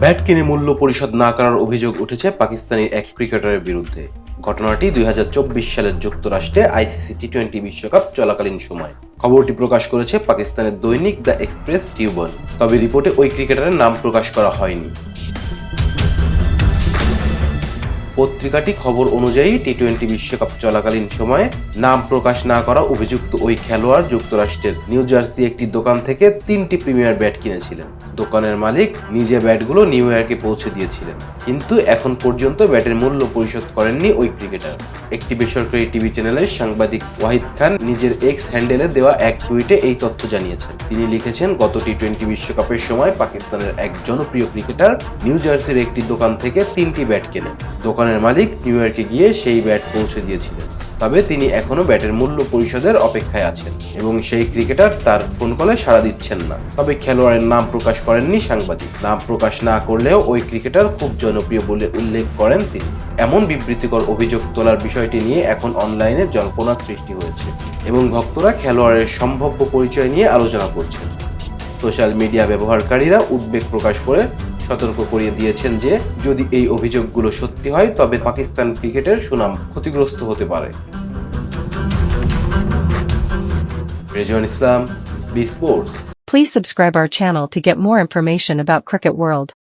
Bat কিনে মূল্য পরিশোধ না করার অভিযোগ উঠেছে পাকিস্তানি এক ক্রিকেটারের বিরুদ্ধে। ঘটনাটি ২০২৪ সালের যুক্তরাষ্ট্রে আইসিসি টি-20 বিশ্বকাপ চলাকালীন সময়। খবরটি প্রকাশ করেছে পাকিস্তানের দৈনিক দ্য এক্সপ্রেস টিউবন। তবে রিপোর্টে ওই ক্রিকেটারের নাম প্রকাশ করা হয়নি। পত্রিকাটি খবর অনুযায়ী টি-20 বিশ্বকাপ চলাকালীন সময়ে নাম প্রকাশ না করা অভিযুক্ত ওই খেলোয়াড় যুক্তরাষ্ট্রের নিউ জার্সি একটি দোকান থেকে 3টি প্রিমিয়ার ব্যাট কিনেছিলেন। দোকানের মালিক নিজে ব্যাটগুলো নিউ ইয়র্কে পৌঁছে দিয়েছিলেন, কিন্তু এখন পর্যন্ত ব্যাটের মূল্য পরিশোধ করেননি ওই ক্রিকেটার। একটি বেসরকারি টিভি চ্যানেলের সাংবাদিক ওয়াহিদ খান নিজের এক্স হ্যান্ডেলে দেওয়া এক টুইটে এই তথ্য জানিয়েছেন। তিনি লিখেছেন, গত টি-20 বিশ্বকাপের সময় পাকিস্তানের এক জনপ্রিয় ক্রিকেটার নিউ জার্সির একটি দোকান থেকে 3টি ব্যাট কেনেন। দোকানের মালিক নিউ ইয়র্কে গিয়ে সেই ব্যাট পৌঁছে দিয়েছিলেন, তবে তিনি এখনো ব্যাটের মূল্য পরিশোধের অপেক্ষায় আছেন এবং সেই ক্রিকেটার তার ফোন কলে সাড়া দিচ্ছেন না। তবে খেলোয়াড়ের নাম প্রকাশ করেননি সাংবাদিক। নাম প্রকাশ না করলেও ওই ক্রিকেটার খুব জনপ্রিয় বলে উল্লেখ করেন তিনি। এমন বিবৃতিকর অভিযোগ তোলার বিষয়টি নিয়ে এখন অনলাইনে জল্পনা সৃষ্টি হয়েছে এবং ভক্তরা খেলোয়াড়ের সম্ভাব্য পরিচয় নিয়ে আলোচনা করছেন। সোশ্যাল মিডিয়া ব্যবহারকারীরা উদ্বেগ প্রকাশ করে সতর্ক করিয়ে দিয়েছেন যে যদি এই অভিযোগগুলো সত্যি হয় তবে পাকিস্তান ক্রিকেটের সুনাম ক্ষতিগ্রস্ত হতে পারে। Rezwan Islam, B sports. Please subscribe our channel to get more information about Cricket World.